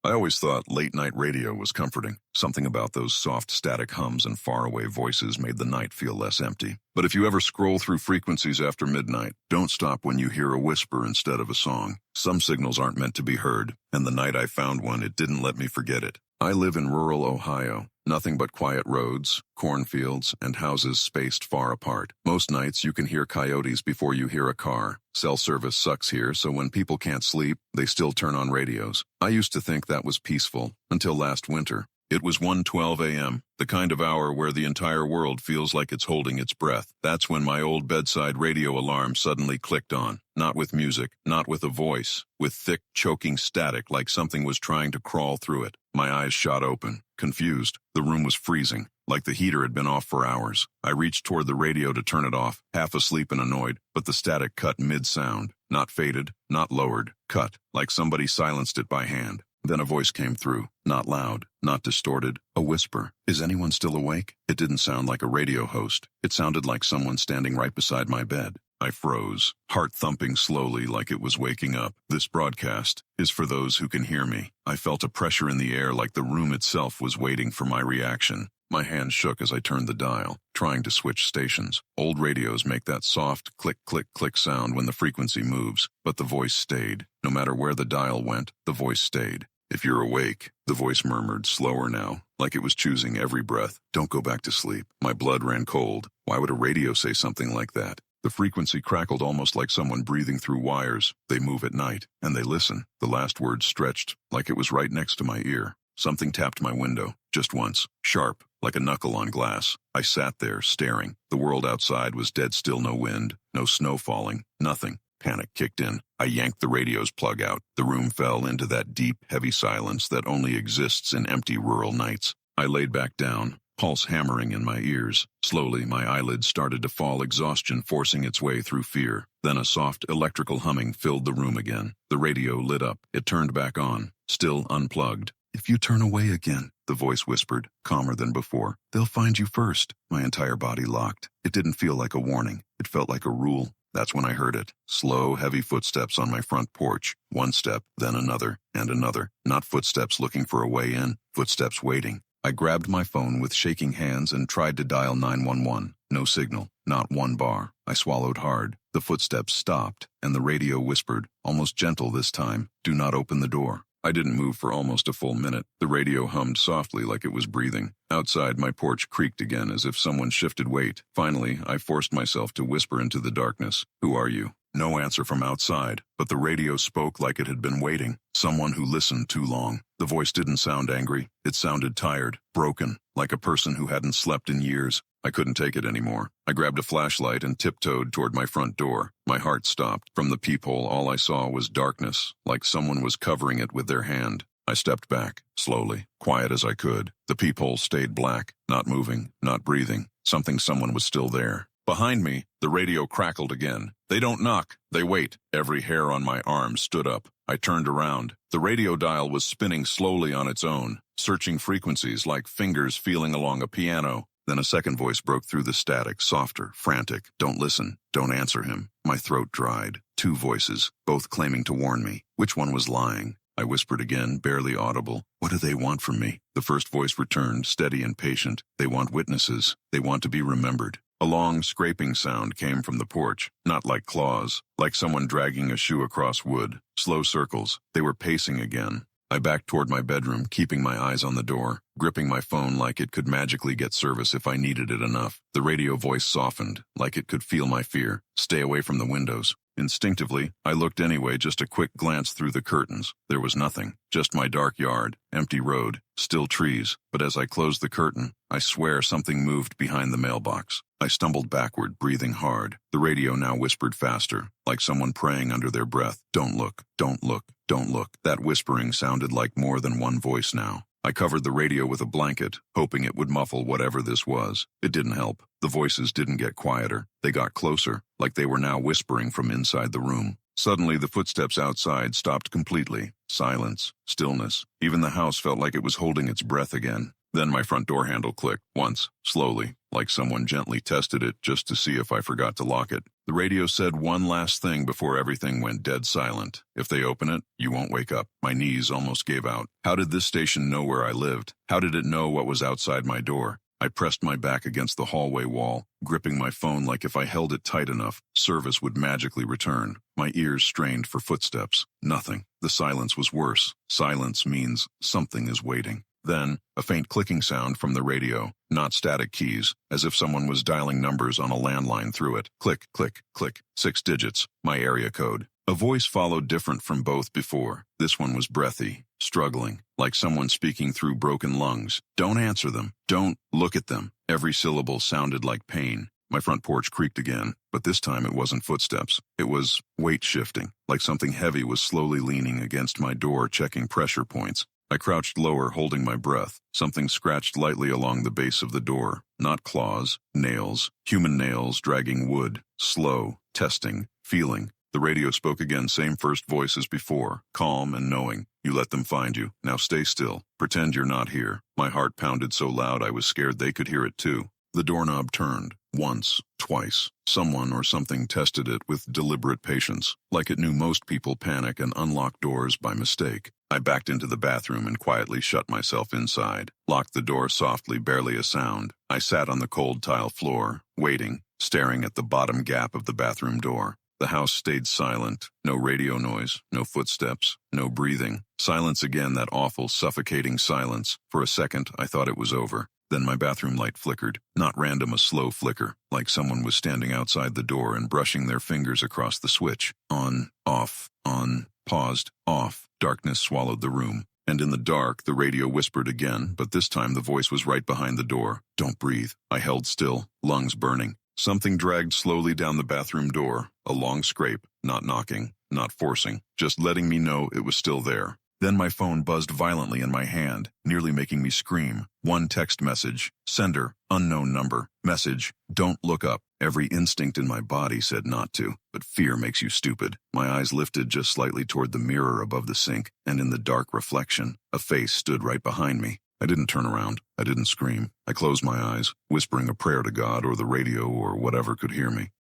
I always thought late-night radio was comforting. Something about those soft static hums and faraway voices made the night feel less empty. But if you ever scroll through frequencies after midnight, don't stop when you hear a whisper instead of a song. Some signals aren't meant to be heard, and the night I found one, it didn't let me forget it. I live in rural Ohio. Nothing but quiet roads, cornfields, and houses spaced far apart. Most nights you can hear coyotes before you hear a car. Cell service sucks here, so when people can't sleep, they still turn on radios. I used to think that was peaceful, until last winter. It was 1:12 a.m., the kind of hour where the entire world feels like it's holding its breath. That's when my old bedside radio alarm suddenly clicked on. Not with music, not with a voice, with thick, choking static like something was trying to crawl through it. My eyes shot open, confused. The room was freezing, like the heater had been off for hours. I reached toward the radio to turn it off, half asleep and annoyed, but the static cut mid-sound. Not faded, not lowered, cut, like somebody silenced it by hand. Then a voice came through, not loud, not distorted, a whisper. Is anyone still awake? It didn't sound like a radio host. It sounded like someone standing right beside my bed. I froze, heart thumping slowly like it was waking up. This broadcast is for those who can hear me. I felt a pressure in the air like the room itself was waiting for my reaction. My hand shook as I turned the dial, trying to switch stations. Old radios make that soft click, click, click sound when the frequency moves, but the voice stayed. No matter where the dial went, the voice stayed. If you're awake, the voice murmured, slower now, like it was choosing every breath. Don't go back to sleep. My blood ran cold. Why would a radio say something like that? The frequency crackled almost like someone breathing through wires. They move at night, and they listen. The last word stretched, like it was right next to my ear. Something tapped my window, just once, sharp, like a knuckle on glass. I sat there, staring. The world outside was dead still, no wind, no snow falling, nothing. Panic kicked in. I yanked the radio's plug out. The room fell into that deep, heavy silence that only exists in empty rural nights. I laid back down, pulse hammering in my ears. Slowly, my eyelids started to fall, exhaustion forcing its way through fear. Then a soft, electrical humming filled the room again. The radio lit up. It turned back on, still unplugged. If you turn away again, the voice whispered, calmer than before, they'll find you first. My entire body locked. It didn't feel like a warning. It felt like a rule. That's when I heard it. Slow, heavy footsteps on my front porch. One step, then another, and another. Not footsteps looking for a way in, footsteps waiting. I grabbed my phone with shaking hands and tried to dial 911. No signal, not one bar. I swallowed hard. The footsteps stopped, and the radio whispered, almost gentle this time, do not open the door. I didn't move for almost a full minute. The radio hummed softly like it was breathing. Outside, my porch creaked again as if someone shifted weight. Finally, I forced myself to whisper into the darkness. Who are you? No answer from outside, but the radio spoke like it had been waiting. Someone who listened too long. The voice didn't sound angry. It sounded tired, broken, like a person who hadn't slept in years. I couldn't take it anymore. I grabbed a flashlight and tiptoed toward my front door. My heart stopped. From the peephole, all I saw was darkness, like someone was covering it with their hand. I stepped back, slowly, quiet as I could. The peephole stayed black, not moving, not breathing. Someone was still there. Behind me, the radio crackled again. They don't knock, they wait. Every hair on my arm stood up. I turned around. The radio dial was spinning slowly on its own, searching frequencies like fingers feeling along a piano. Then a second voice broke through the static, softer, frantic. Don't listen. Don't answer him. My throat dried. Two voices, both claiming to warn me. Which one was lying? I whispered again, barely audible. What do they want from me? The first voice returned, steady and patient. They want witnesses. They want to be remembered. A long, scraping sound came from the porch, not like claws, like someone dragging a shoe across wood. Slow circles. They were pacing again. I backed toward my bedroom, keeping my eyes on the door, gripping my phone like it could magically get service if I needed it enough. The radio voice softened, like it could feel my fear. Stay away from the windows. Instinctively, I looked anyway, just a quick glance through the curtains. There was nothing, just my dark yard, empty road, still trees. But as I closed the curtain, I swear something moved behind the mailbox. I stumbled backward, breathing hard. The radio now whispered faster, like someone praying under their breath. Don't look, don't look, don't look. That whispering sounded like more than one voice now. I covered the radio with a blanket, hoping it would muffle whatever this was. It didn't help. The voices didn't get quieter. They got closer, like they were now whispering from inside the room. Suddenly, the footsteps outside stopped completely. Silence, stillness. Even the house felt like it was holding its breath again. Then my front door handle clicked, once, slowly, like someone gently tested it just to see if I forgot to lock it. The radio said one last thing before everything went dead silent. If they open it, you won't wake up. My knees almost gave out. How did this station know where I lived? How did it know what was outside my door? I pressed my back against the hallway wall, gripping my phone like if I held it tight enough, service would magically return. My ears strained for footsteps. Nothing. The silence was worse. Silence means something is waiting. Then, a faint clicking sound from the radio, not static keys, as if someone was dialing numbers on a landline through it. Click, click, click. 6 digits. My area code. A voice followed different from both before. This one was breathy, struggling, like someone speaking through broken lungs. Don't answer them. Don't look at them. Every syllable sounded like pain. My front porch creaked again, but this time it wasn't footsteps. It was weight shifting, like something heavy was slowly leaning against my door, checking pressure points. I crouched lower, holding my breath. Something scratched lightly along the base of the door. Not claws, nails, human nails dragging wood. Slow, testing, feeling. The radio spoke again, same first voice as before, calm and knowing. You let them find you. Now stay still. Pretend you're not here. My heart pounded so loud I was scared they could hear it too. The doorknob turned. Once, twice. Someone or something tested it with deliberate patience, like it knew most people panic and unlock doors by mistake. I backed into the bathroom and quietly shut myself inside. Locked the door softly, barely a sound. I sat on the cold tile floor, waiting, staring at the bottom gap of the bathroom door. The house stayed silent. No radio noise, no footsteps, no breathing. Silence again, that awful, suffocating silence. For a second, I thought it was over. Then my bathroom light flickered. Not random, a slow flicker, like someone was standing outside the door and brushing their fingers across the switch. On, off, on, paused, off. Darkness swallowed the room. And in the dark, the radio whispered again, but this time the voice was right behind the door. Don't breathe. I held still, lungs burning. Something dragged slowly down the bathroom door. A long scrape, not knocking, not forcing, just letting me know it was still there. Then my phone buzzed violently in my hand, nearly making me scream. One text message. Sender, unknown number. Message, don't look up. Every instinct in my body said not to, but fear makes you stupid. My eyes lifted just slightly toward the mirror above the sink, and in the dark reflection, a face stood right behind me. I didn't turn around. I didn't scream. I closed my eyes, whispering a prayer to God or the radio or whatever could hear me.